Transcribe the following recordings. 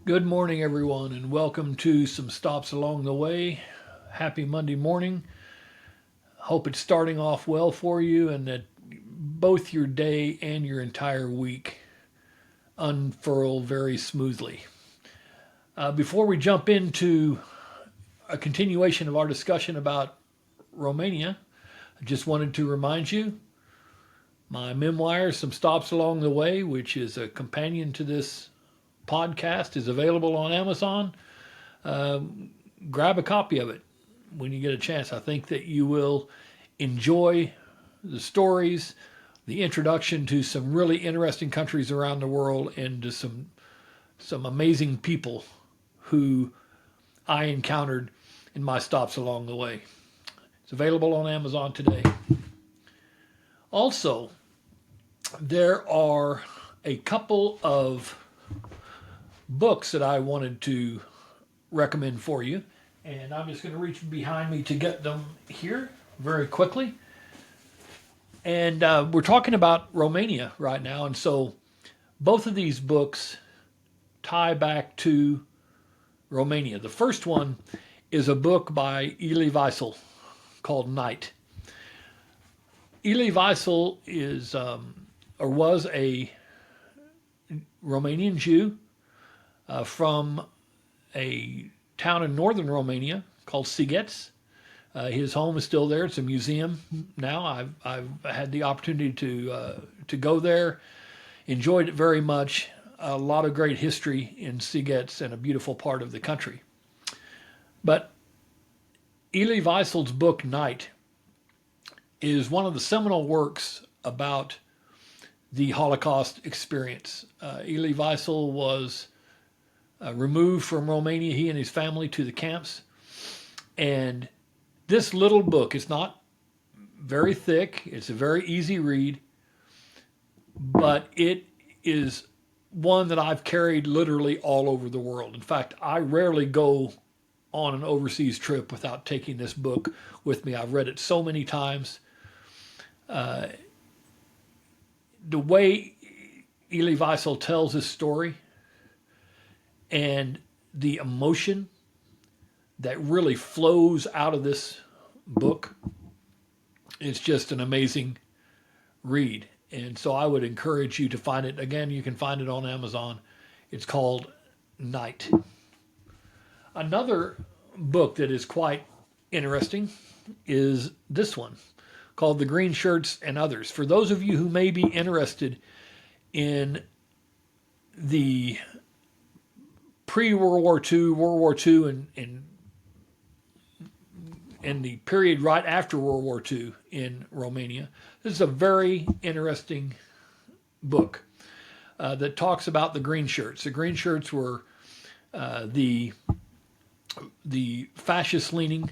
Good morning, everyone, and welcome to some stops along the way. Happy Monday morning. Hope it's starting off well for you and that both your day and your entire week unfurl very smoothly. Before we jump into a continuation of our discussion about Romania, I just wanted to remind you my memoir, Some Stops Along the Way, which is a companion to this podcast, is available on Amazon. Grab a copy of it when you get a chance. I think that you will enjoy the stories, the introduction to some really interesting countries around the world, and to some amazing people who I encountered in my stops along the way. It's available on Amazon today. Also, there are a couple of books that I wanted to recommend for you, and I'm just going to reach behind me to get them here very quickly. And we're talking about Romania right now, and so both of these books tie back to Romania. The first one is a book by Elie Wiesel called Night. Elie Wiesel is or was a Romanian Jew from a town in northern Romania called Sighet. His home is still there. It's a museum now. I've had the opportunity to go there, enjoyed it very much. A lot of great history in Sighet and a beautiful part of the country. But Elie Wiesel's book Night is one of the seminal works about the Holocaust experience. Elie Wiesel was removed from Romania, he and his family, to the camps. And this little book is not very thick. It's a very easy read, but it is one that I've carried literally all over the world. In fact, I rarely go on an overseas trip without taking this book with me. I've read it so many times. The way Elie Wiesel tells his story and the emotion that really flows out of this book, it's just an amazing read. And so I would encourage you to find it. Again, you can find it on Amazon. It's called Night. Another book that is quite interesting is this one called The Green Shirts and Others. For those of you who may be interested in the pre-World War II, World War II, and the period right after World War II in Romania, this is a very interesting book that talks about the Green Shirts. The Green Shirts were the fascist-leaning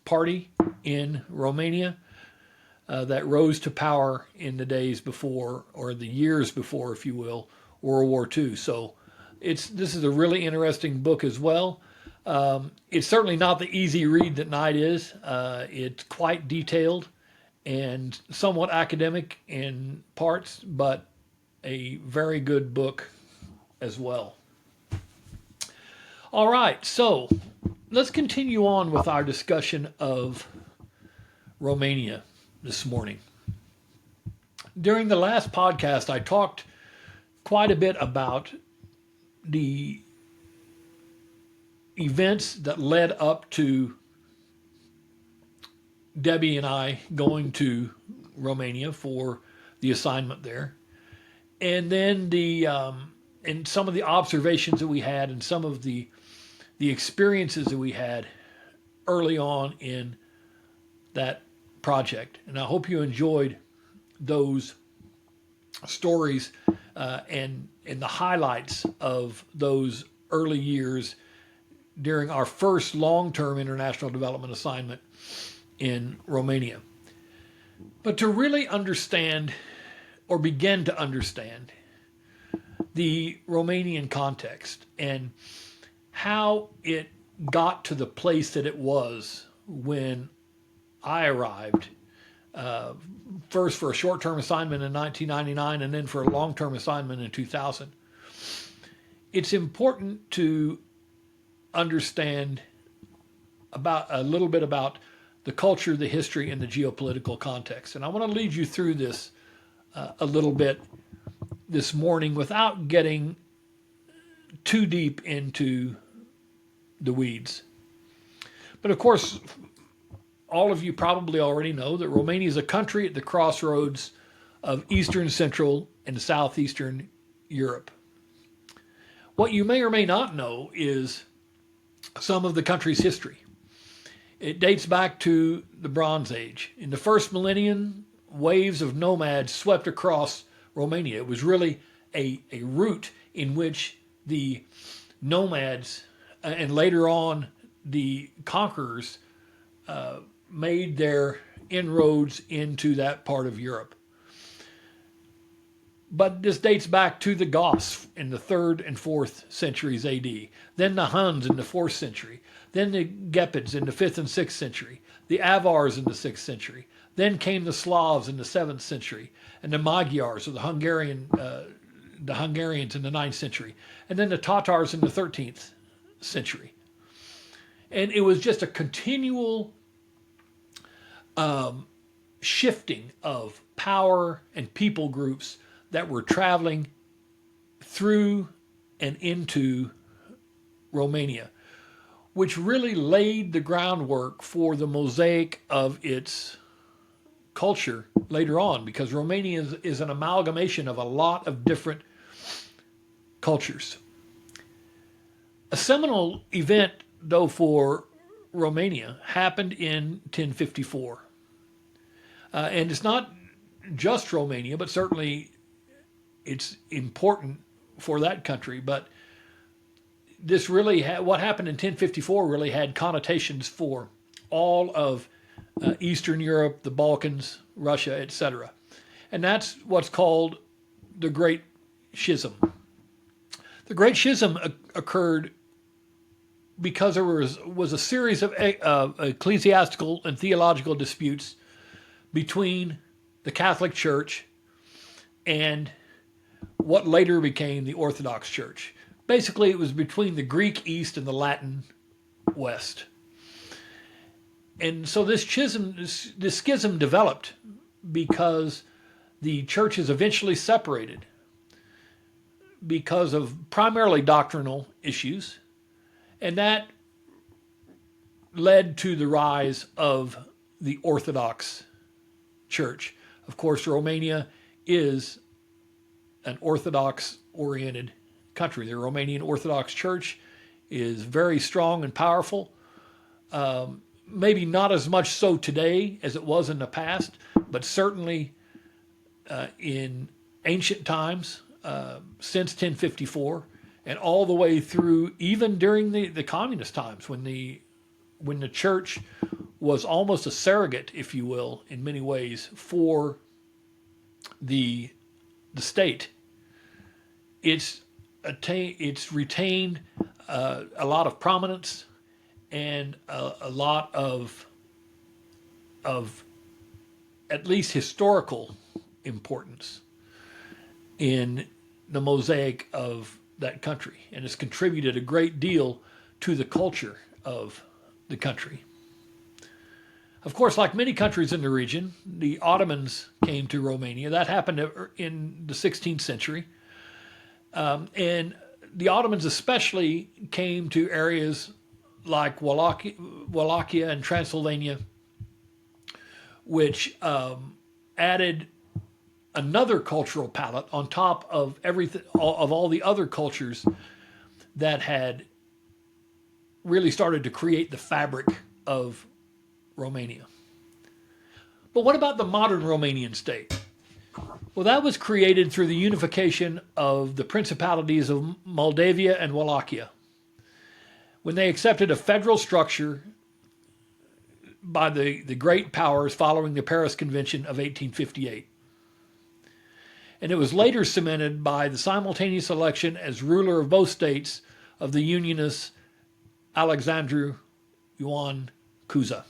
party in Romania that rose to power in the days before, or the years before, if you will, World War II. So this is a really interesting book as well. It's certainly not the easy read that Night is. It's quite detailed and somewhat academic in parts, but a very good book as well. All right, so let's continue on with our discussion of Romania this morning. During the last podcast, I talked quite a bit about the events that led up to Debbie and I going to Romania for the assignment there. And then and some of the observations that we had and some of the experiences that we had early on in that project. And I hope you enjoyed those stories and the highlights of those early years during our first long-term international development assignment in Romania. But to really understand or begin to understand the Romanian context and how it got to the place that it was when I arrived, first for a short-term assignment in 1999 and then for a long-term assignment in 2000. it's important to understand about a little bit about the culture, the history, and the geopolitical context. And I want to lead you through this a little bit this morning without getting too deep into the weeds. But of course, all of you probably already know that Romania is a country at the crossroads of Eastern, Central, and Southeastern Europe. What you may or may not know is some of the country's history. It dates back to the Bronze Age. In the first millennium, waves of nomads swept across Romania. It was really a route in which the nomads and later on the conquerors made their inroads into that part of Europe. But this dates back to the Goths in the 3rd and 4th centuries AD, then the Huns in the 4th century, then the Gepids in the 5th and 6th century, the Avars in the 6th century, then came the Slavs in the 7th century, and the Magyars, or the Hungarians in the 9th century, and then the Tatars in the 13th century. And it was just a continual shifting of power and people groups that were traveling through and into Romania, which really laid the groundwork for the mosaic of its culture later on, because Romania is an amalgamation of a lot of different cultures. A seminal event, though, for Romania happened in 1054. And it's not just Romania, but certainly it's important for that country. But this really, what happened in 1054 really had connotations for all of Eastern Europe, the Balkans, Russia, etc. And that's what's called the Great Schism. The Great Schism occurred because there was a series of ecclesiastical and theological disputes between the Catholic Church and what later became the Orthodox Church. Basically, it was between the Greek East and the Latin West. And so this schism developed because the churches eventually separated because of primarily doctrinal issues, and that led to the rise of the Orthodox Church. Of course, Romania is an Orthodox-oriented country. The Romanian Orthodox Church is very strong and powerful. Maybe not as much so today as it was in the past, but certainly in ancient times, since 1054, and all the way through, even during the communist times, when the church was almost a surrogate, if you will, in many ways, for the state. It's retained a lot of prominence and a lot of at least historical importance in the mosaic of that country, and has contributed a great deal to the culture of the country. Of course, like many countries in the region, the Ottomans came to Romania. That happened in the 16th century. And the Ottomans especially came to areas like Wallachia and Transylvania, which added another cultural palette on top of everything, of all the other cultures that had really started to create the fabric of Romania. But what about the modern Romanian state? Well, that was created through the unification of the principalities of Moldavia and Wallachia, when they accepted a federal structure by the great powers following the Paris Convention of 1858. And it was later cemented by the simultaneous election as ruler of both states of the unionist Alexandru Ioan Cuza.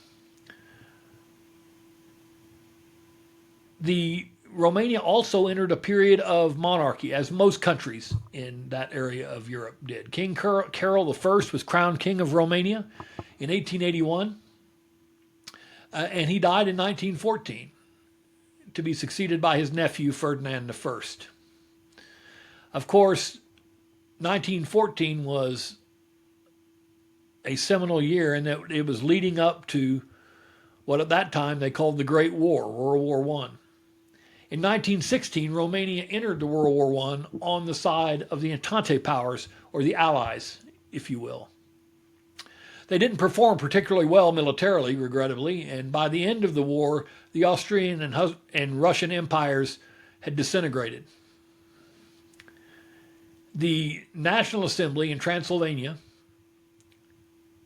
The Romania also entered a period of monarchy, as most countries in that area of Europe did. King Carol I was crowned King of Romania in 1881, and he died in 1914 to be succeeded by his nephew Ferdinand I. Of course, 1914 was a seminal year in that it was leading up to what at that time they called the Great War, World War I. In 1916, Romania entered the World War I on the side of the Entente powers, or the Allies, if you will. They didn't perform particularly well militarily, regrettably, and by the end of the war, the Austrian and Russian empires had disintegrated. The National Assembly in Transylvania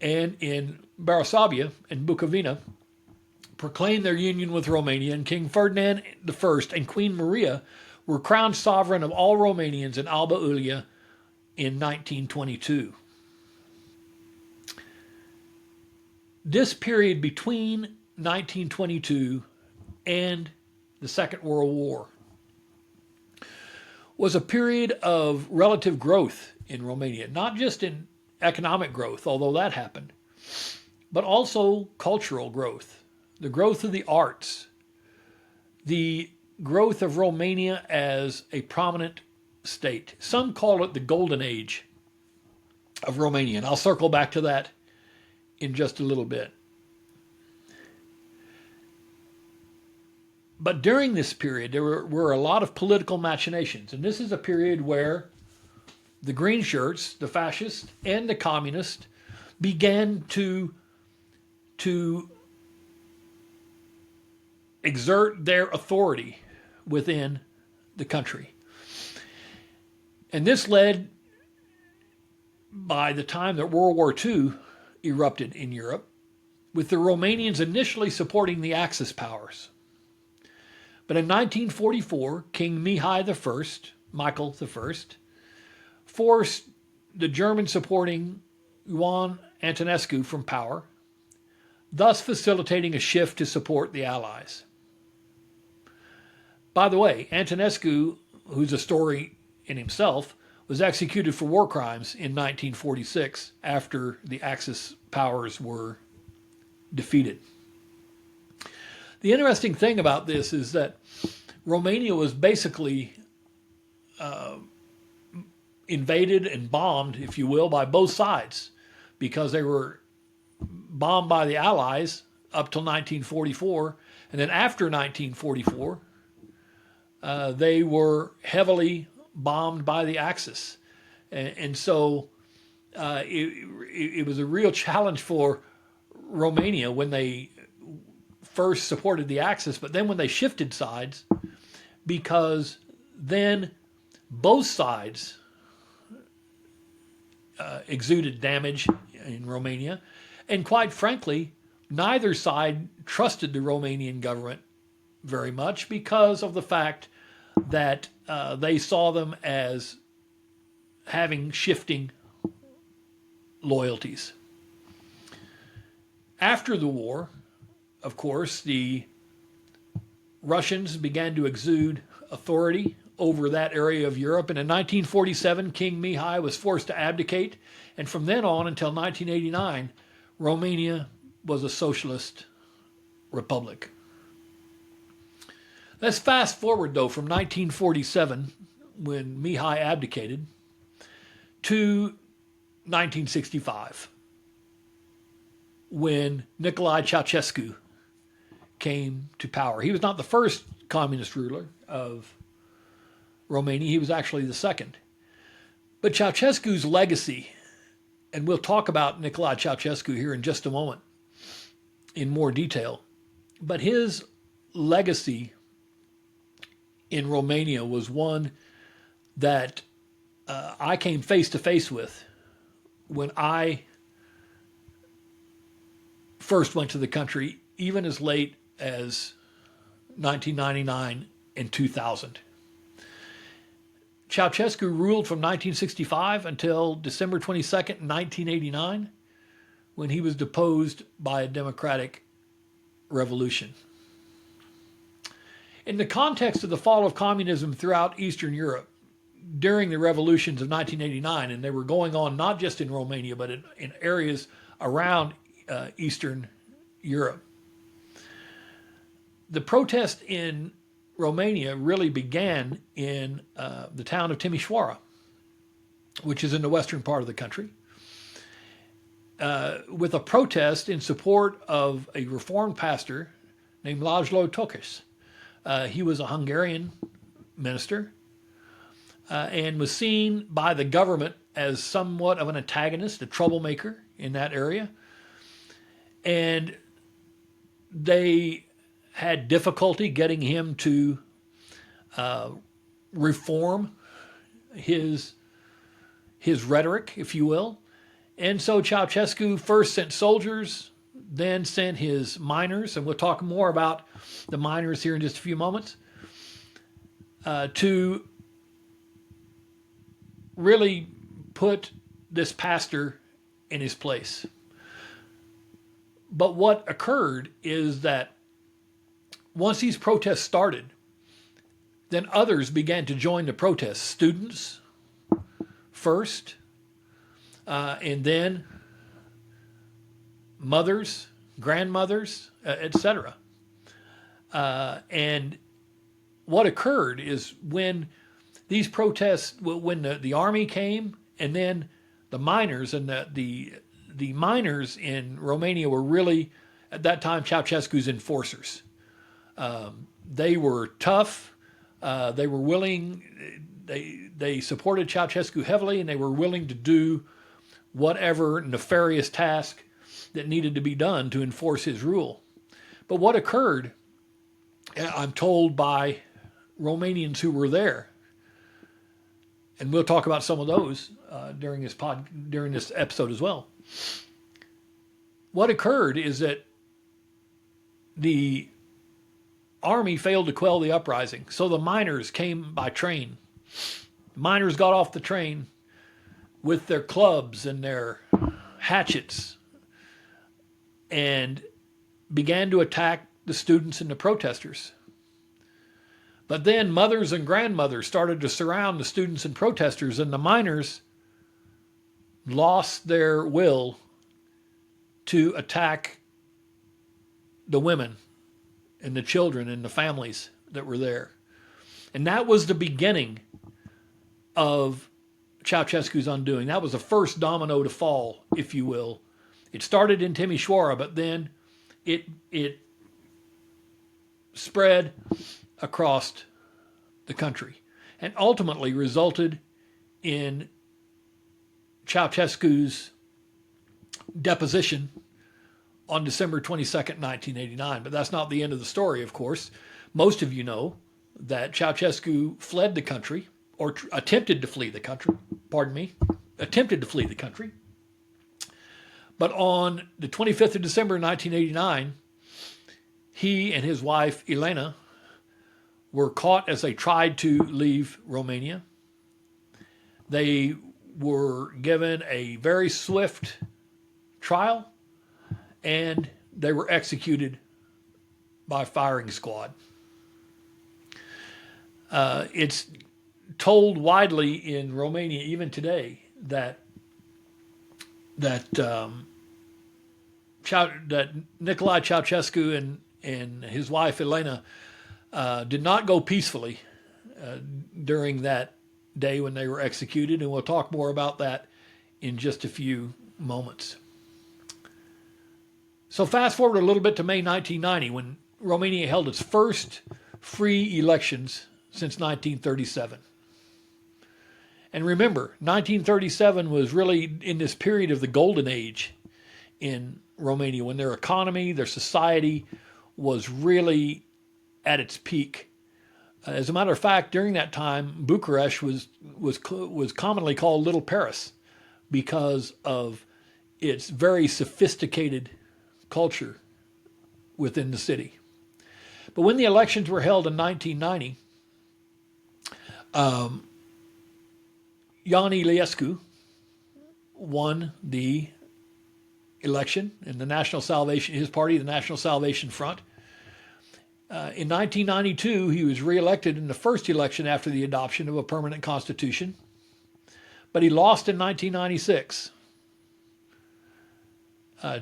and in Bessarabia and Bukovina proclaimed their union with Romania, and King Ferdinand I and Queen Maria were crowned sovereign of all Romanians in Alba Iulia in 1922. This period between 1922 and the Second World War was a period of relative growth in Romania, not just in economic growth, although that happened, but also cultural growth, the growth of the arts, the growth of Romania as a prominent state. Some call it the golden age of Romania, and I'll circle back to that in just a little bit. But during this period, there were a lot of political machinations, and this is a period where the green shirts, the fascists, and the communists began to exert their authority within the country. And this led, by the time that World War II erupted in Europe, with the Romanians initially supporting the Axis powers. But in 1944, King Mihae I, Michael I, forced the German-supporting Ioan Antonescu from power, thus facilitating a shift to support the Allies. By the way, Antonescu, who's a story in himself, was executed for war crimes in 1946 after the Axis powers were defeated. The interesting thing about this is that Romania was basically invaded and bombed, if you will, by both sides, because they were bombed by the Allies up till 1944, and then after 1944, they were heavily bombed by the Axis. And so it was a real challenge for Romania when they first supported the Axis, but then when they shifted sides, because then both sides exuded damage in Romania, and quite frankly, neither side trusted the Romanian government very much because of the fact that they saw them as having shifting loyalties. After the war, of course, the Russians began to exude authority over that area of Europe, and in 1947, King Mihae was forced to abdicate, and from then on until 1989, Romania was a socialist republic. Let's fast forward, though, from 1947, when Mihae abdicated, to 1965, when Nicolae Ceausescu came to power. He was not the first communist ruler of Romania. He was actually the second. But Ceausescu's legacy, and we'll talk about Nicolae Ceausescu here in just a moment in more detail, but his legacy in Romania was one that I came face to face with when I first went to the country, even as late as 1999 and 2000. Ceausescu ruled from 1965 until December 22nd, 1989, when he was deposed by a democratic revolution. In the context of the fall of communism throughout Eastern Europe during the revolutions of 1989, and they were going on not just in Romania, but in areas around Eastern Europe, the protest in Romania really began in the town of Timișoara, which is in the western part of the country, with a protest in support of a reformed pastor named Laszlo Tokes. He was a Hungarian minister and was seen by the government as somewhat of an antagonist, a troublemaker in that area. And they had difficulty getting him to reform his rhetoric, if you will. And so Ceausescu first sent soldiers, then sent his miners, and we'll talk more about the miners here in just a few moments, to really put this pastor in his place. But what occurred is that once these protests started, then others began to join the protests. Students first, and then mothers, grandmothers, etc. And what occurred is when these protests, when the army came, and then the miners, and the miners in Romania were really, at that time, Ceausescu's enforcers. They were tough. They were willing. They supported Ceausescu heavily, and they were willing to do whatever nefarious task that needed to be done to enforce his rule. But what occurred, I'm told by Romanians who were there, and we'll talk about some of those during this episode as well. What occurred is that the army failed to quell the uprising, so the miners came by train. Miners got off the train with their clubs and their hatchets and began to attack the students and the protesters. But then mothers and grandmothers started to surround the students and protesters, and the miners lost their will to attack the women and the children and the families that were there. And that was the beginning of Ceausescu's undoing. That was the first domino to fall, if you will. It started in Timișoara, but then it spread across the country and ultimately resulted in Ceausescu's deposition on December 22nd, 1989. But that's not the end of the story, of course. Most of you know that Ceausescu fled the country, or attempted to flee the country, attempted to flee the country. But on the 25th of December, 1989, he and his wife, Elena, were caught as they tried to leave Romania. They were given a very swift trial, and they were executed by firing squad. It's told widely in Romania, even today, that Nicolae Ceausescu and his wife Elena did not go peacefully during that day when they were executed, and we'll talk more about that in just a few moments. So fast forward a little bit to May 1990, when Romania held its first free elections since 1937. And remember, 1937 was really in this period of the golden age in Romania, when their economy, their society was really at its peak. As a matter of fact, during that time, Bucharest was commonly called Little Paris because of its very sophisticated culture within the city. But when the elections were held in 1990, Ioan Iliescu won the election in the National Salvation, his party, the National Salvation Front. In 1992, he was reelected in the first election after the adoption of a permanent constitution, but he lost in 1996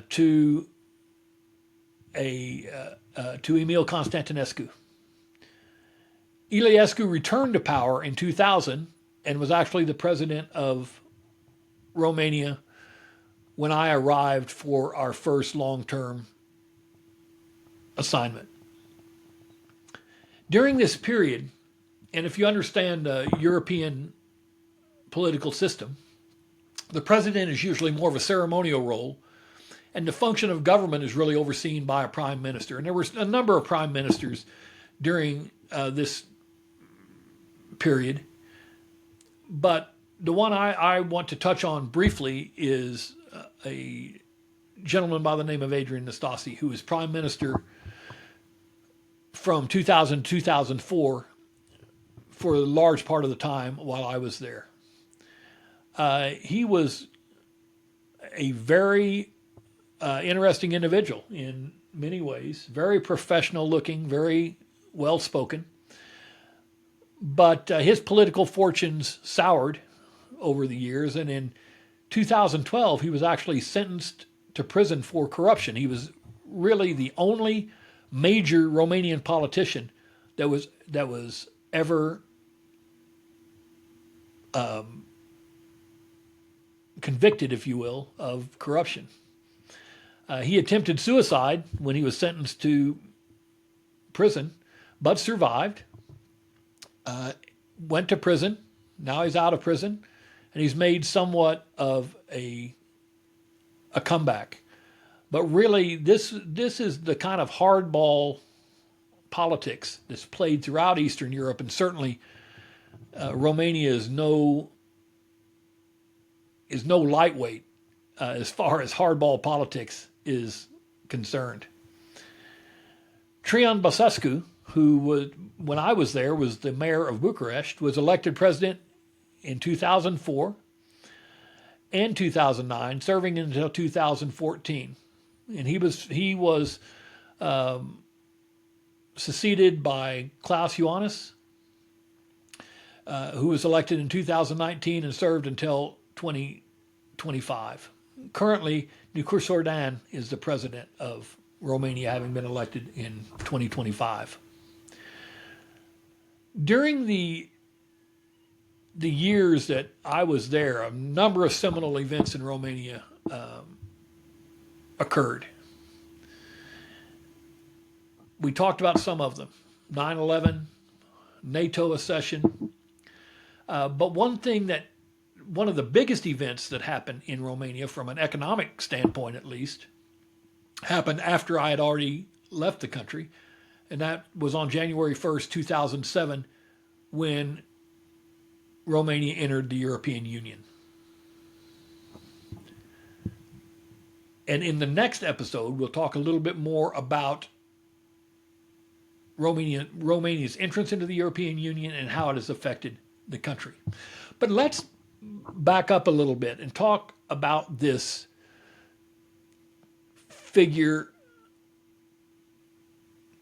to Emil Constantinescu. Iliescu returned to power in 2000 and was actually the president of Romania when I arrived for our first long-term assignment. During this period, and if you understand the European political system, the president is usually more of a ceremonial role, and the function of government is really overseen by a prime minister. And there were a number of prime ministers during this period, but the one I want to touch on briefly is a gentleman by the name of Adrian Nastase, who was prime minister from 2000 to 2004 for a large part of the time while I was there. He was a very interesting individual in many ways, very professional looking, very well spoken. But his political fortunes soured over the years, and in 2012 he was actually sentenced to prison for corruption. He was really the only major Romanian politician that was ever convicted, if you will, of corruption. He attempted suicide when he was sentenced to prison, but survived. Went to prison. Now he's out of prison, and he's made somewhat of a comeback. But really, this is the kind of hardball politics that's played throughout Eastern Europe, and certainly Romania is no lightweight as far as hardball politics is concerned. Traian Băsescu, who was, when I was there, was the mayor of Bucharest, was elected president in 2004 and 2009, serving until 2014. And he was succeeded by Klaus Iohannis, who was elected in 2019 and served until 2025. Currently, Nicolae Ceausescu is the president of Romania, having been elected in 2025. During the years that I was there, a number of seminal events in Romania occurred. We talked about some of them: 9/11, NATO accession. But one of the biggest events that happened in Romania, from an economic standpoint at least, happened after I had already left the country, and that was on January 1st, 2007, when Romania entered the European Union. And in the next episode, we'll talk a little bit more about Romania's entrance into the European Union and how it has affected the country. But let's back up a little bit and talk about this figure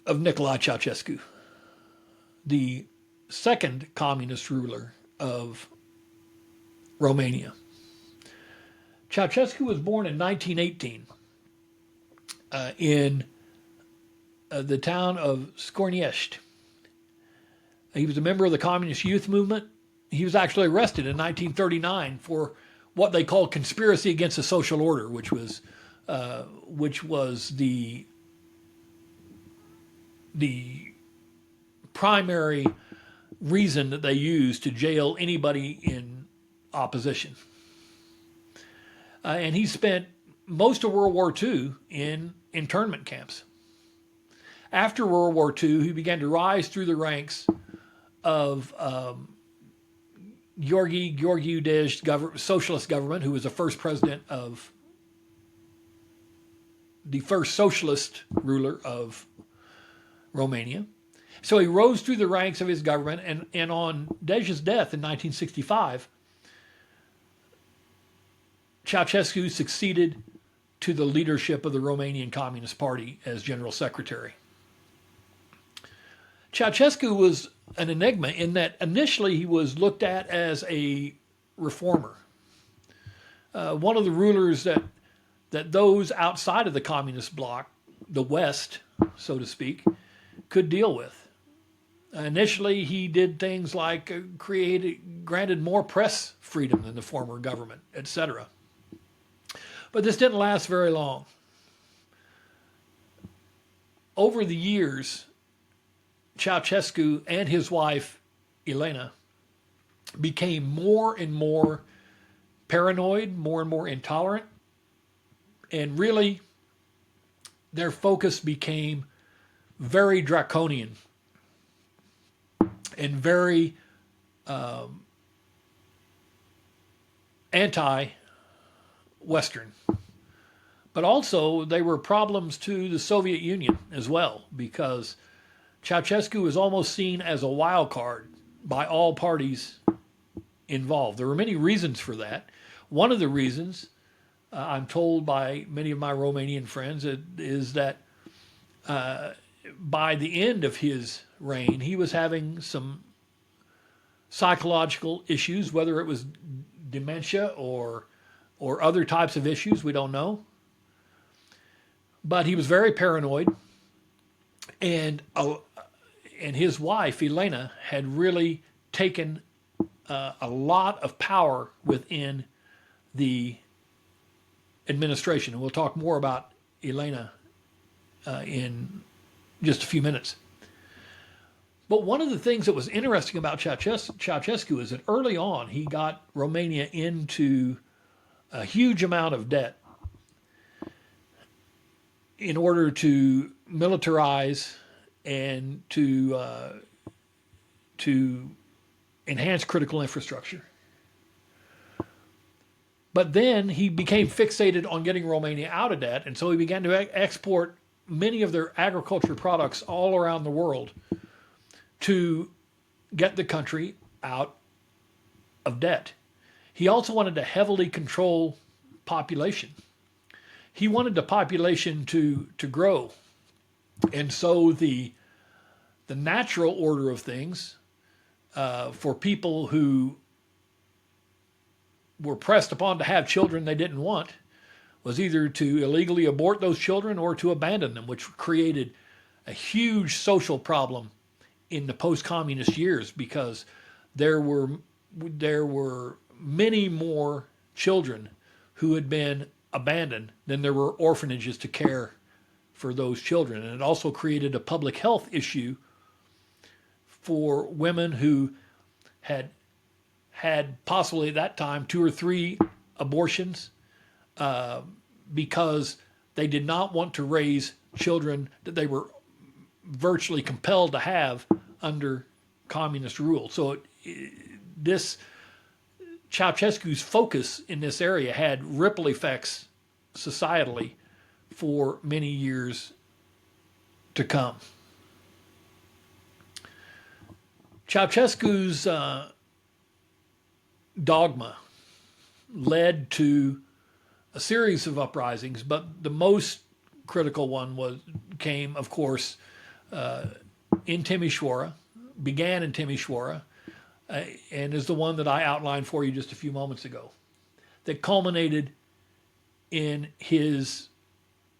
of Nicolae Ceausescu, the second communist ruler of Romania. Ceausescu was born in 1918 in the town of Scorniești. He was a member of the Communist Youth Movement. He was actually arrested in 1939 for what they called conspiracy against the social order, which was the primary reason that they used to jail anybody in opposition. And he spent most of World War II in internment camps. After World War II, he began to rise through the ranks of Gheorghe Gheorghiu-Dej socialist government, who was the first president of the first socialist ruler of Romania. So he rose through the ranks of his government, and on Dej's death in 1965, Ceausescu succeeded to the leadership of the Romanian Communist Party as General Secretary. Ceausescu was an enigma in that initially he was looked at as a reformer, one of the rulers that those outside of the communist bloc, the West, so to speak, could deal with. Initially, he did things like granted more press freedom than the former government, etc. But this didn't last very long. Over the years, Ceausescu and his wife, Elena, became more and more paranoid, more and more intolerant, and really their focus became very draconian and very anti-Western. But also they were problems to the Soviet Union as well, because Ceausescu was almost seen as a wild card by all parties involved. There were many reasons for that. One of the reasons, I'm told by many of my Romanian friends, is that by the end of his reign, he was having some psychological issues, whether it was dementia or other types of issues, we don't know. But he was very paranoid, and his wife, Elena, had really taken a lot of power within the administration. And we'll talk more about Elena in just a few minutes. But one of the things that was interesting about Ceausescu is that early on he got Romania into a huge amount of debt in order to militarize and to enhance critical infrastructure. But then he became fixated on getting Romania out of debt, and so he began to export many of their agriculture products all around the world to get the country out of debt. He also wanted to heavily control population. He wanted the population to grow. And so the natural order of things for people who were pressed upon to have children they didn't want was either to illegally abort those children or to abandon them, which created a huge social problem in the post-communist years, because there were many more children who had been abandoned than there were orphanages to care for those children. And it also created a public health issue for women who had possibly at that time 2 or 3 abortions because they did not want to raise children that they were virtually compelled to have under communist rule. So this Ceausescu's focus in this area had ripple effects societally for many years to come. Ceausescu's dogma led to a series of uprisings, but the most critical one came, of course, in Timișoara, began in Timișoara, and is the one that I outlined for you just a few moments ago, that culminated in his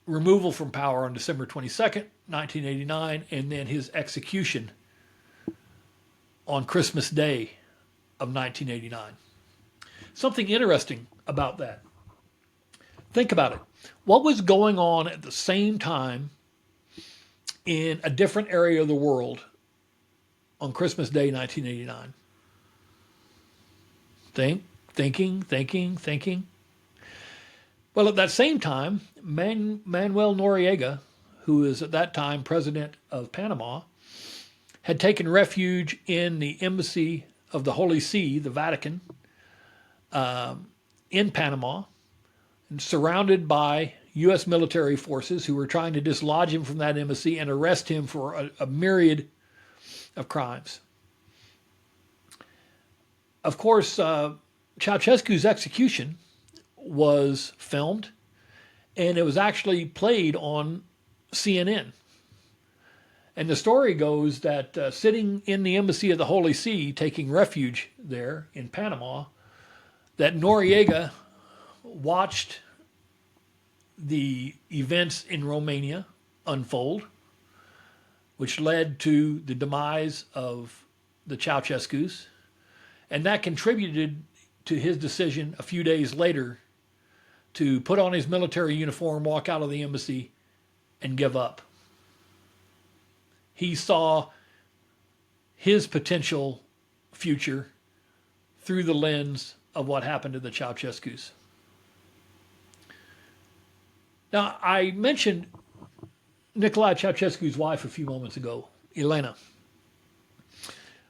removal from power on December 22nd, 1989, and then his execution on Christmas Day of 1989. Something interesting about that. Think about it. What was going on at the same time in a different area of the world on Christmas Day 1989? Thinking. Well, at that same time, Manuel Noriega, who is at that time president of Panama, had taken refuge in the embassy of the Holy See, the Vatican, in Panama, and surrounded by U.S. military forces who were trying to dislodge him from that embassy and arrest him for a myriad of crimes. Of course, Ceausescu's execution was filmed, and it was actually played on CNN. And the story goes that sitting in the embassy of the Holy See, taking refuge there in Panama, that Noriega watched the events in Romania unfold, which led to the demise of the Ceausescus, and that contributed to his decision a few days later to put on his military uniform, walk out of the embassy, and give up. He saw his potential future through the lens of what happened to the Ceausescus. Now, I mentioned Nicolae Ceausescu's wife a few moments ago, Elena.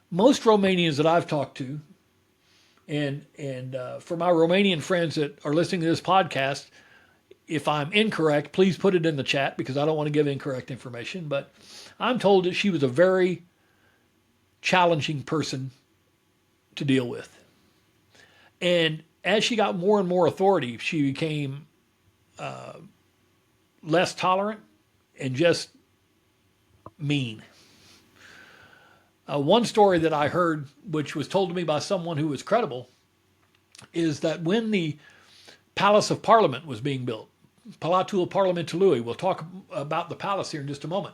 Most Romanians that I've talked to, and for my Romanian friends that are listening to this podcast, if I'm incorrect, please put it in the chat because I don't want to give incorrect information. But I'm told that she was a very challenging person to deal with. And as she got more and more authority, she became less tolerant and just mean. One story that I heard, which was told to me by someone who was credible, is that when the Palace of Parliament was being built, Palatul Parlamentului, we'll talk about the palace here in just a moment.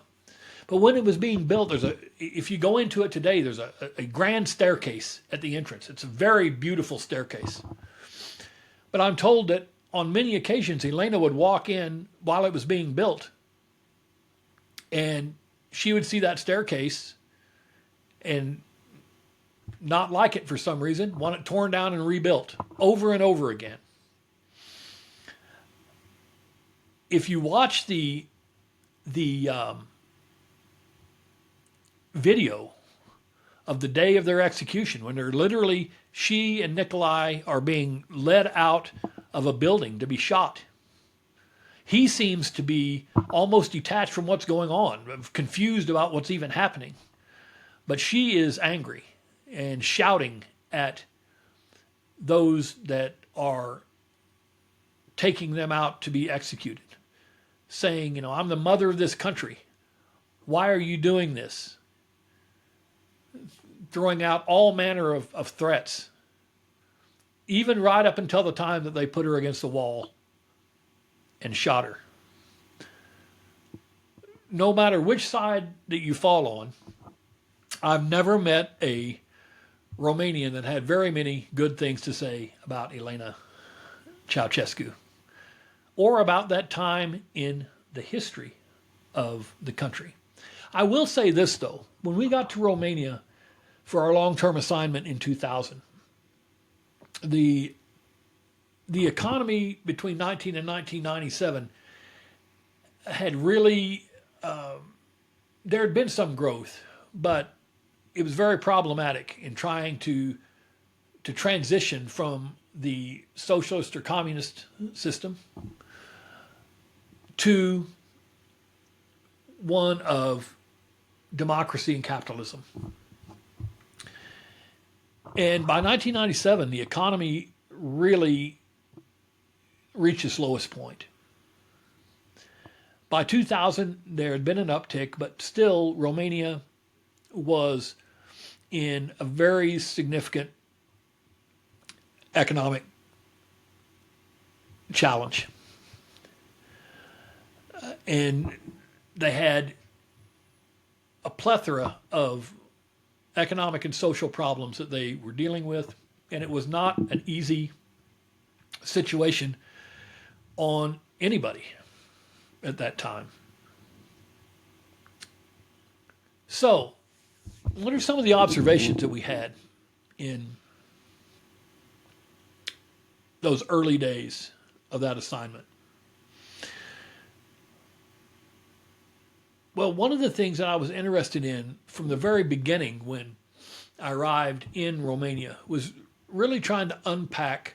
But when it was being built, if you go into it today, there's a grand staircase at the entrance. It's a very beautiful staircase. But I'm told that on many occasions, Elena would walk in while it was being built, and she would see that staircase and not like it for some reason, want it torn down and rebuilt over and over again. If you watch the video of the day of their execution, when they're literally, she and Nicolae are being led out of a building to be shot, he seems to be almost detached from what's going on, confused about what's even happening. But she is angry and shouting at those that are taking them out to be executed, saying, I'm the mother of this country. Why are you doing this? Throwing out all manner of threats, even right up until the time that they put her against the wall and shot her. No matter which side that you fall on, I've never met a Romanian that had very many good things to say about Elena Ceausescu or about that time in the history of the country. I will say this, though. When we got to Romania for our long-term assignment in 2000, the economy between 19 and 1997 had really, there had been some growth, but it was very problematic in trying to transition from the socialist or communist system to one of democracy and capitalism. And by 1997, the economy really reached its lowest point. By 2000, there had been an uptick, but still Romania was in a very significant economic challenge. And they had a plethora of economic and social problems that they were dealing with, and it was not an easy situation on anybody at that time. So, what are some of the observations that we had in those early days of that assignment? Well, one of the things that I was interested in from the very beginning when I arrived in Romania was really trying to unpack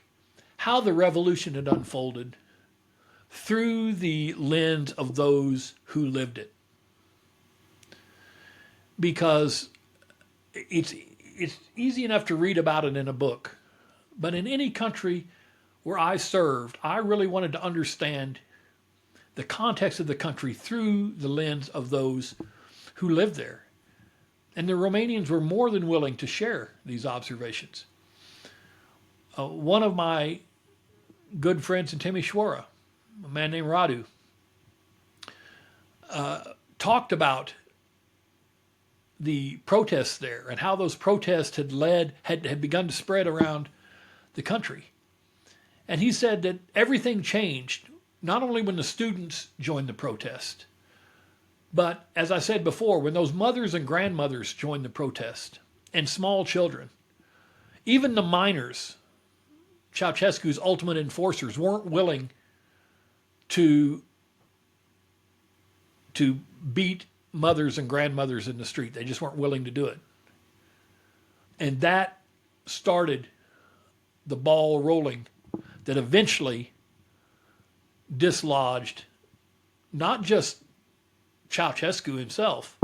how the revolution had unfolded through the lens of those who lived it. Because it's easy enough to read about it in a book, but in any country where I served, I really wanted to understand the context of the country through the lens of those who lived there. And the Romanians were more than willing to share these observations. One of my good friends in Timișoara, a man named Radu, talked about the protests there and how those protests had begun to spread around the country. And he said that everything changed, not only when the students joined the protest, but as I said before, when those mothers and grandmothers joined the protest, and small children, even the minors, Ceausescu's ultimate enforcers, weren't willing to beat mothers and grandmothers in the street. They just weren't willing to do it. And that started the ball rolling that eventually dislodged not just Ceausescu himself,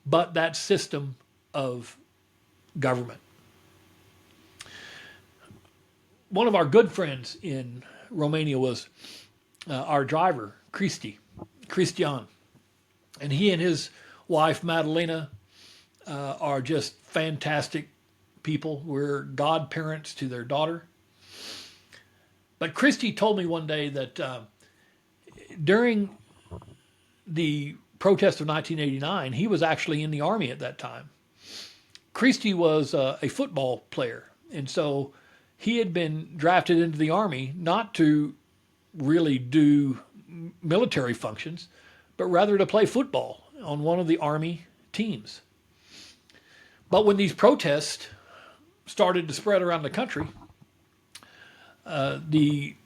but that system of government. One of our good friends in Romania was our driver, Cristian. And he and his wife, Madalena, are just fantastic people. We're godparents to their daughter. But Christy told me one day that during the protest of 1989, he was actually in the army at that time. Christy was a football player. And so he had been drafted into the army not to really do military functions, but rather to play football on one of the army teams. But when these protests started to spread around the country, the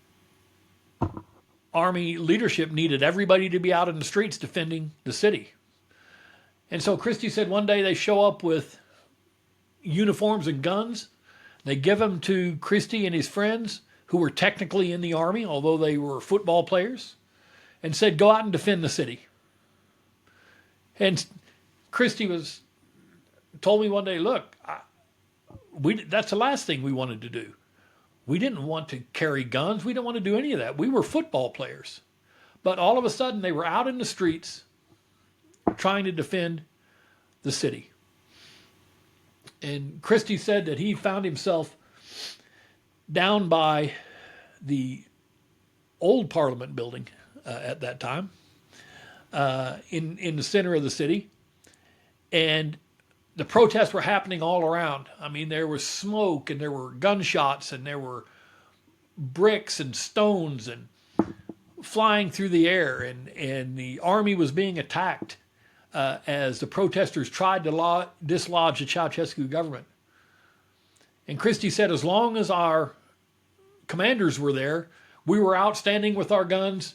army leadership needed everybody to be out in the streets defending the city. And so Christie said one day they show up with uniforms and guns. They give them to Christie and his friends, who were technically in the army, although they were football players, and said, go out and defend the city. And Christie told me one day, look, that's the last thing we wanted to do. We didn't want to carry guns. We didn't want to do any of that. We were football players. But all of a sudden, they were out in the streets trying to defend the city. And Christie said that he found himself down by the old Parliament building at that time, in the center of the city. And the protests were happening all around. I mean, there was smoke and there were gunshots and there were bricks and stones and flying through the air. And the army was being attacked as the protesters tried to dislodge the Ceausescu government. And Christie said, as long as our commanders were there, we were out standing with our guns,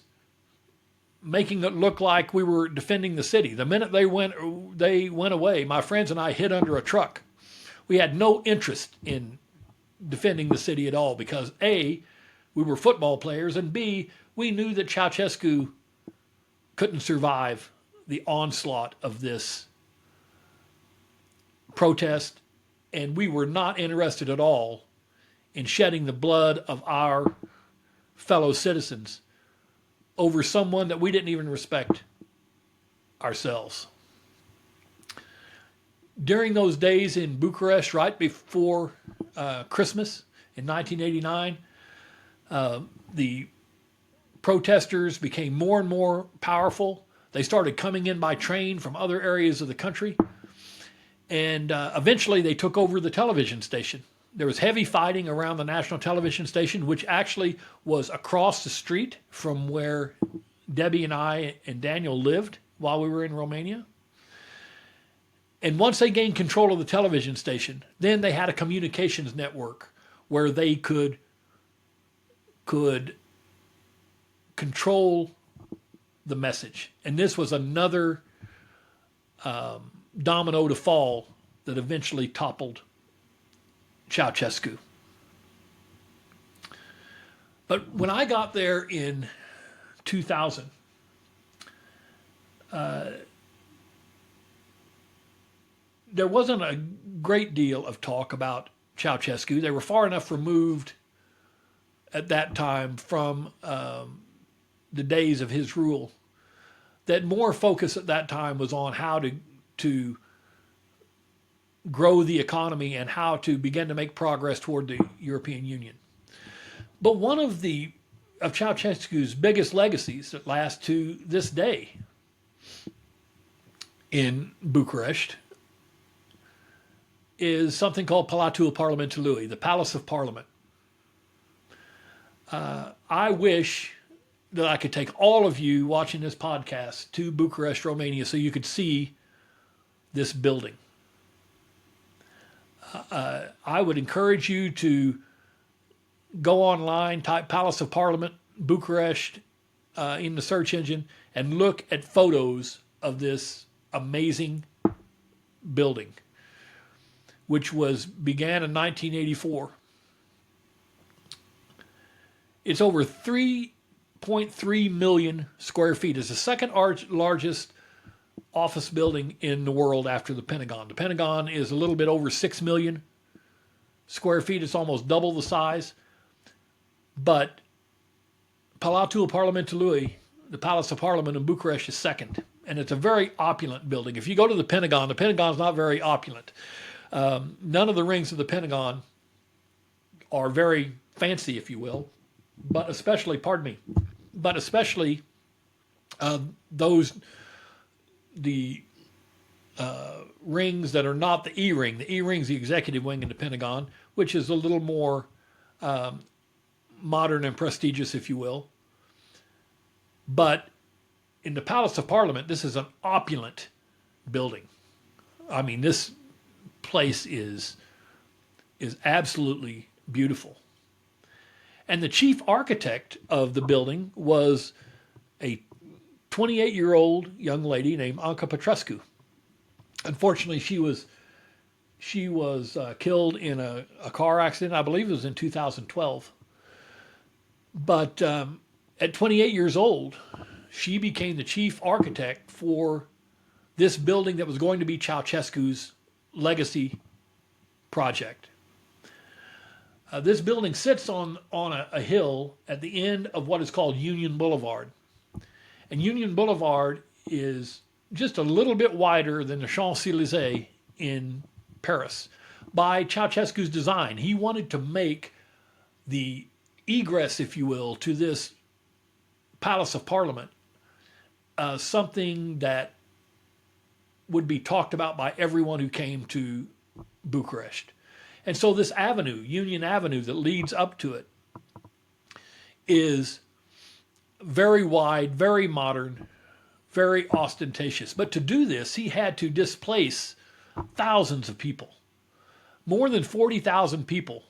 making it look like we were defending the city. The minute they went away, my friends and I hid under a truck. We had no interest in defending the city at all because A, we were football players, and B, we knew that Ceausescu couldn't survive the onslaught of this protest, and we were not interested at all in shedding the blood of our fellow citizens over someone that we didn't even respect ourselves. During those days in Bucharest, right before Christmas in 1989, the protesters became more and more powerful. They started coming in by train from other areas of the country. And eventually they took over the television station. There was heavy fighting around the national television station, which actually was across the street from where Debbie and I and Daniel lived while we were in Romania. And once they gained control of the television station, then they had a communications network where they could control the message. And this was another domino to fall that eventually toppled Ceausescu. But when I got there in 2000, there wasn't a great deal of talk about Ceausescu. They were far enough removed at that time from the days of his rule that more focus at that time was on how to to grow the economy and how to begin to make progress toward the European Union. But one of Ceausescu's biggest legacies that lasts to this day in Bucharest is something called Palatul Parlamentului, the Palace of Parliament. I wish that I could take all of you watching this podcast to Bucharest, Romania, so you could see this building. I would encourage you to go online, type Palace of Parliament, Bucharest, in the search engine, and look at photos of this amazing building, which began in 1984. It's over 3.3 million square feet. It's the second largest office building in the world after the Pentagon. The Pentagon is a little bit over 6 million square feet. It's almost double the size. But Palatul Parlamentului, the Palace of Parliament in Bucharest, is second. And it's a very opulent building. If you go to the Pentagon's not very opulent. None of the rings of the Pentagon are very fancy, if you will. But especially the rings that are not the E-ring. The E-ring's the executive wing in the Pentagon, which is a little more modern and prestigious, if you will. But in the Palace of Parliament, this is an opulent building. I mean, this place is absolutely beautiful. And the chief architect of the building was a 28-year-old young lady named Anca Petrescu. Unfortunately, she was killed in a car accident. I believe it was in 2012. But at 28 years old, she became the chief architect for this building that was going to be Ceausescu's legacy project. This building sits on a hill at the end of what is called Union Boulevard. And Union Boulevard is just a little bit wider than the Champs-Élysées in Paris by Ceausescu's design. He wanted to make the egress, if you will, to this Palace of Parliament something that would be talked about by everyone who came to Bucharest. And so this avenue, Union Avenue, that leads up to it is very wide, very modern, very ostentatious. But to do this, he had to displace thousands of people. More than 40,000 people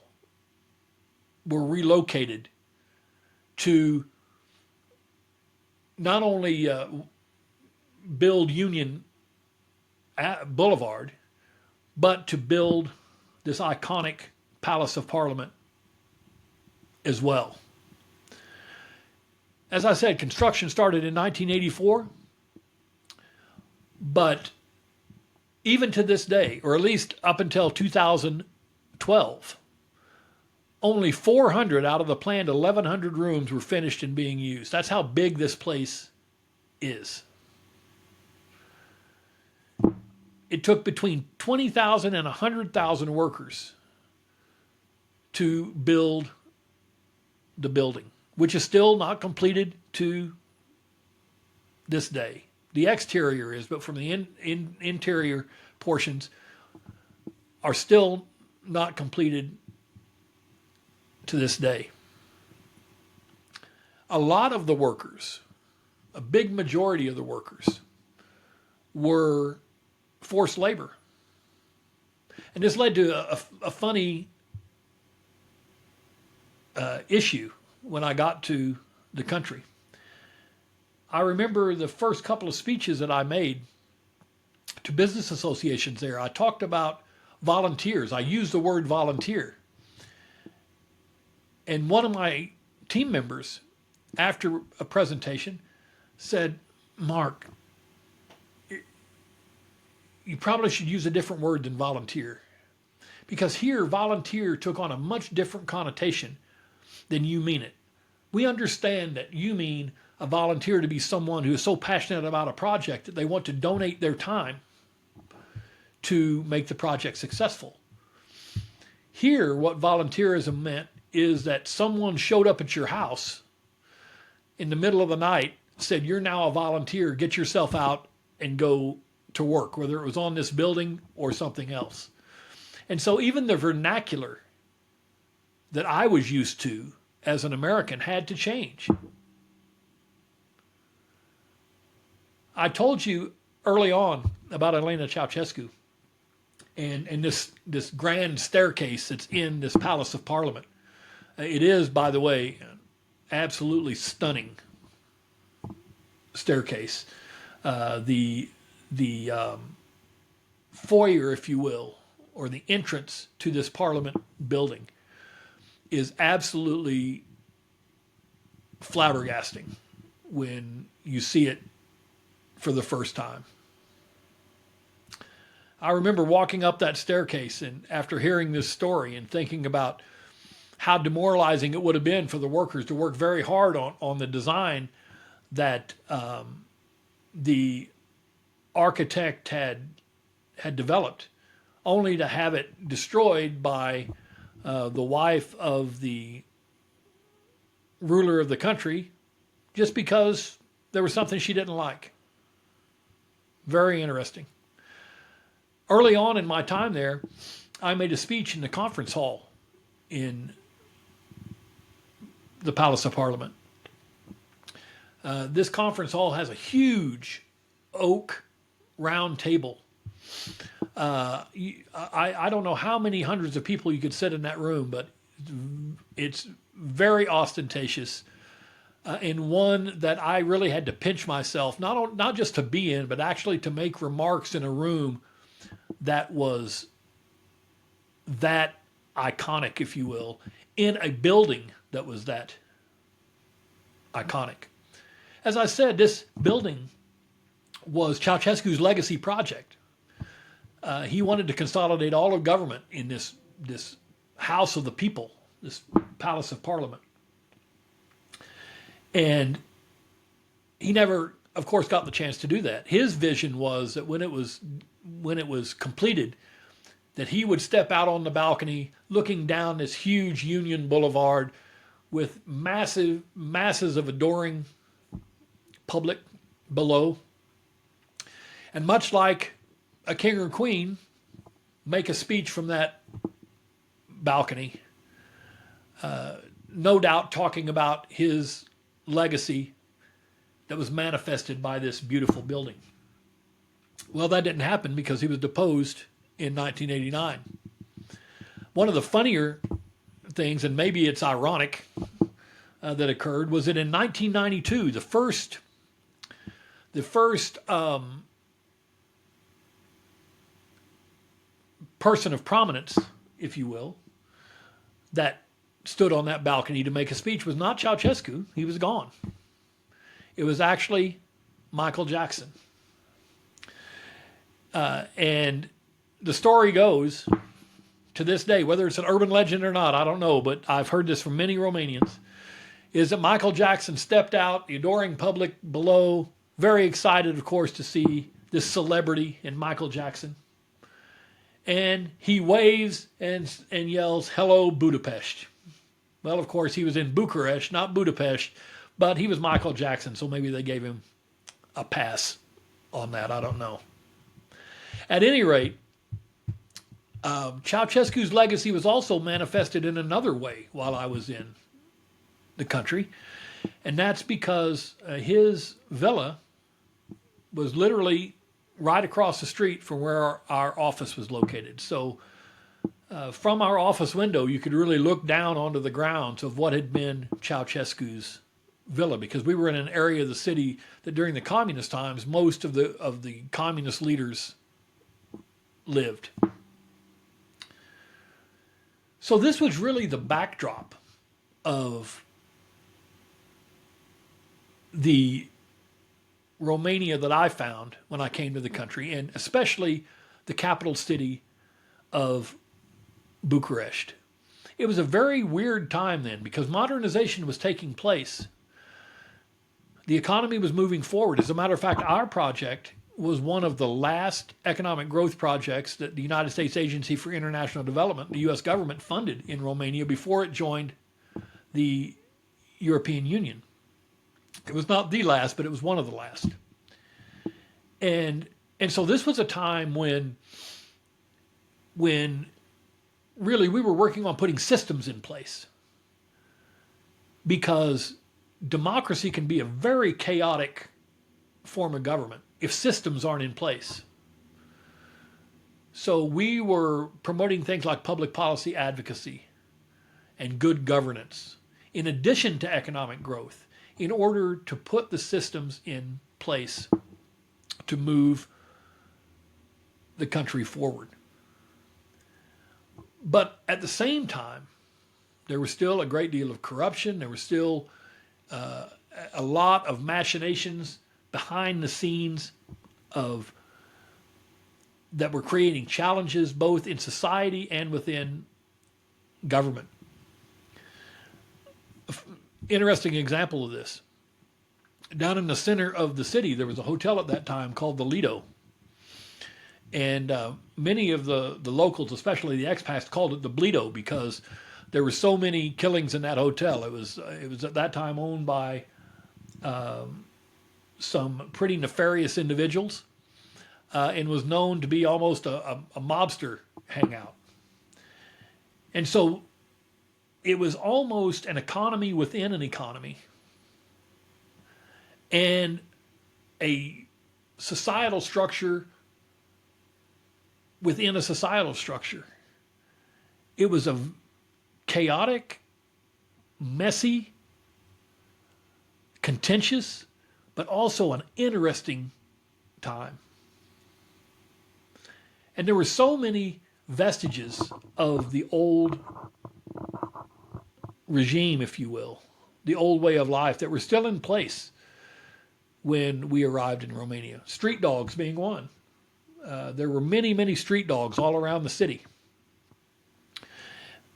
were relocated to not only build Union Boulevard, but to build this iconic Palace of Parliament as well. As I said, construction started in 1984, but even to this day, or at least up until 2012, only 400 out of the planned 1,100 rooms were finished and being used. That's how big this place is. It took between 20,000 and 100,000 workers to build the building, which is still not completed to this day. The exterior is, but from the interior portions are still not completed to this day. A lot of the workers, a big majority of the workers, were forced labor. And this led to a funny issue when I got to the country. I remember the first couple of speeches that I made to business associations there, I talked about volunteers. I used the word volunteer. And one of my team members, after a presentation, said, "Mark, you probably should use a different word than volunteer. Because here, volunteer took on a much different connotation than you mean it. We understand that you mean a volunteer to be someone who is so passionate about a project that they want to donate their time to make the project successful. Here, what volunteerism meant is that someone showed up at your house in the middle of the night, said, "You're now a volunteer, get yourself out and go to work," whether it was on this building or something else. And so even the vernacular that I was used to as an American had to change. I told you early on about Elena Ceausescu and this grand staircase that's in this Palace of Parliament. It is, by the way, absolutely stunning staircase. The foyer, if you will, or the entrance to this Parliament building is absolutely flabbergasting when you see it for the first time. I remember walking up that staircase and after hearing this story and thinking about how demoralizing it would have been for the workers to work very hard on the design that the architect had developed, only to have it destroyed by the wife of the ruler of the country just because there was something she didn't like. Very interesting. Early on in my time there, I made a speech in the conference hall in the Palace of Parliament. This conference hall has a huge oak round table. I don't know how many hundreds of people you could sit in that room, but it's very ostentatious, and one that I really had to pinch myself, not just to be in, but actually to make remarks in a room that was that iconic, if you will, in a building that was that iconic. As I said, this building was Ceausescu's legacy project. He wanted to consolidate all of government in this house of the people, this Palace of Parliament. And he never, of course, got the chance to do that. His vision was that when it was completed, that he would step out on the balcony looking down this huge Union Boulevard with masses of adoring public below. And much like a king or queen, make a speech from that balcony, no doubt talking about his legacy that was manifested by this beautiful building. Well, that didn't happen because he was deposed in 1989. One of the funnier things, and maybe it's ironic, that occurred was that in 1992, the first person of prominence, if you will, that stood on that balcony to make a speech was not Ceausescu. He was gone. It was actually Michael Jackson. And the story goes, to this day, whether it's an urban legend or not, I don't know, but I've heard this from many Romanians, is that Michael Jackson stepped out, the adoring public below, very excited, of course, to see this celebrity in Michael Jackson. And he waves and yells, "Hello, Budapest." Well, of course, he was in Bucharest, not Budapest, but he was Michael Jackson, so maybe they gave him a pass on that. I don't know. At any rate, Ceausescu's legacy was also manifested in another way while I was in the country, and that's because his villa was literally right across the street from where our office was located. So from our office window, you could really look down onto the grounds of what had been Ceausescu's villa, because we were in an area of the city that during the communist times, most of the communist leaders lived. So this was really the backdrop of the Romania that I found when I came to the country, and especially the capital city of Bucharest. It was a very weird time then because modernization was taking place. The economy was moving forward. As a matter of fact, our project was one of the last economic growth projects that the United States Agency for International Development, the U.S. government, funded in Romania before it joined the European Union. It was not the last, but it was one of the last. And so this was a time when really we were working on putting systems in place, because democracy can be a very chaotic form of government if systems aren't in place. So we were promoting things like public policy advocacy and good governance, in addition to economic growth, in order to put the systems in place to move the country forward. But at the same time, there was still a great deal of corruption. There was still a lot of machinations behind the scenes that were creating challenges both in society and within government. Interesting example of this. Down in the center of the city, there was a hotel at that time called the Lido. And many of the locals, especially the expats, called it the Bledo because there were so many killings in that hotel. It was at that time owned by some pretty nefarious individuals, and was known to be almost a mobster hangout. And so it was almost an economy within an economy, and a societal structure within a societal structure. It was a chaotic, messy, contentious, but also an interesting time. And there were so many vestiges of the old regime, if you will, the old way of life that were still in place when we arrived in Romania. Street dogs being one. There were many, many street dogs all around the city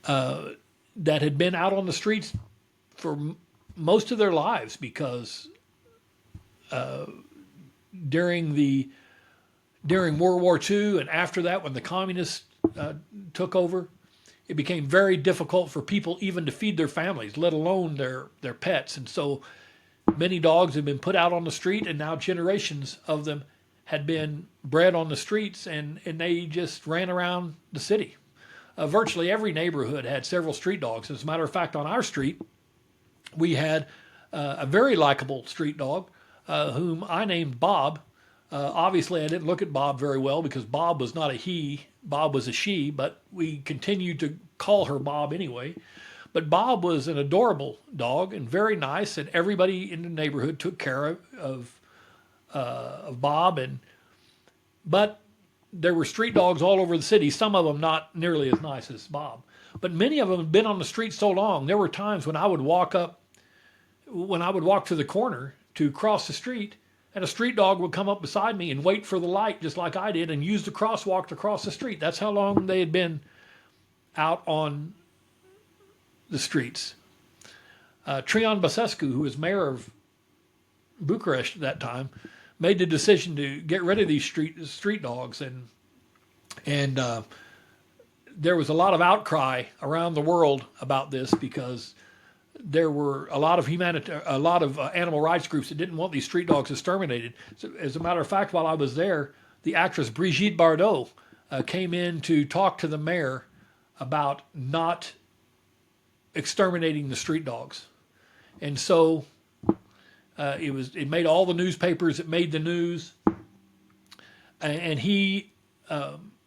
that had been out on the streets for most of their lives because during World War II and after that, when the communists took over, it became very difficult for people even to feed their families, let alone their pets. And so many dogs have been put out on the street, and now generations of them had been bred on the streets, and they just ran around the city. Virtually every neighborhood had several street dogs. As a matter of fact, on our street, we had a very likable street dog whom I named Bob. Obviously, I didn't look at Bob very well because Bob was not a he, Bob was a she, but we continued to call her Bob anyway. But Bob was an adorable dog and very nice, and everybody in the neighborhood took care of Bob. But there were street dogs all over the city, some of them not nearly as nice as Bob. But many of them had been on the street so long, there were times when I would walk to the corner to cross the street, and a street dog would come up beside me and wait for the light just like I did and use the crosswalk to cross the street. That's how long they had been out on the streets. Traian Băsescu, who was mayor of Bucharest at that time, made the decision to get rid of these street dogs, and there was a lot of outcry around the world about this because there were a lot of animal rights groups that didn't want these street dogs exterminated. So, as a matter of fact, while I was there, the actress Brigitte Bardot came in to talk to the mayor about not exterminating the street dogs, and so it made all the newspapers. It made the news, and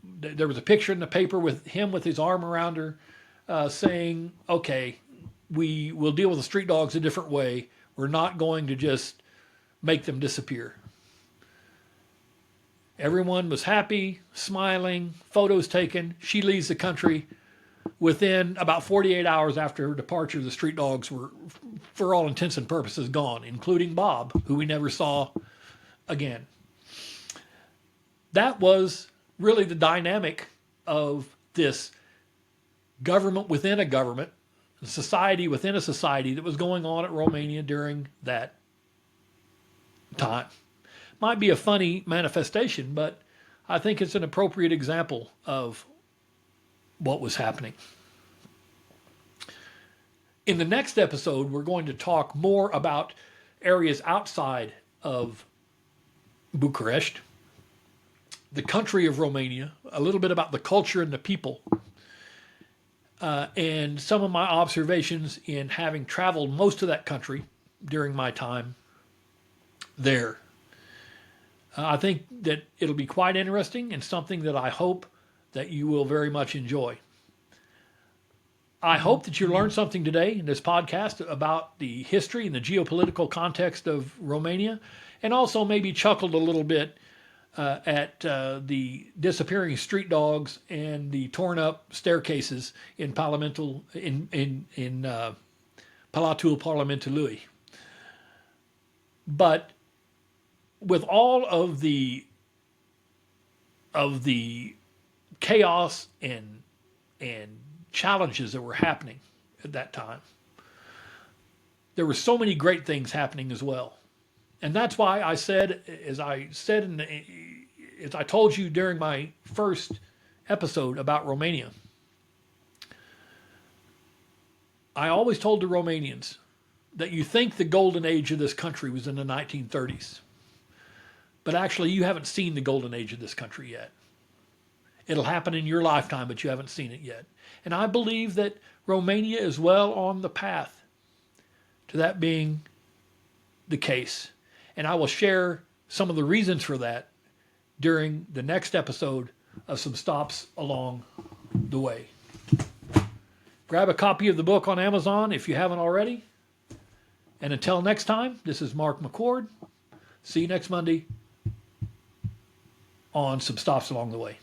there was a picture in the paper with him with his arm around her, saying, "Okay, we will deal with the street dogs a different way. We're not going to just make them disappear." Everyone was happy, smiling, photos taken. She leaves the country. Within about 48 hours after her departure, the street dogs were, for all intents and purposes, gone, including Bob, who we never saw again. That was really the dynamic of this government within a government, society within a society that was going on at Romania during that time. might be a funny manifestation, but I think it's an appropriate example of what was happening. In the next episode, we're going to talk more about areas outside of Bucharest, the country of Romania, a little bit about the culture and the people, and some of my observations in having traveled most of that country during my time there. I think that it'll be quite interesting and something that I hope that you will very much enjoy. I hope that you learned something today in this podcast about the history and the geopolitical context of Romania, and also maybe chuckled a little bit at the disappearing street dogs and the torn up staircases in Palatul Parlamentului. But with all of the chaos and challenges that were happening at that time, there were so many great things happening as well. And that's why I said, as I told you during my first episode about Romania, I always told the Romanians that you think the golden age of this country was in the 1930s. But actually, you haven't seen the golden age of this country yet. It'll happen in your lifetime, but you haven't seen it yet. And I believe that Romania is well on the path to that being the case. And I will share some of the reasons for that during the next episode of Some Stops Along the Way. Grab a copy of the book on Amazon if you haven't already. And until next time, this is Mark McCord. See you next Monday on Some Stops Along the Way.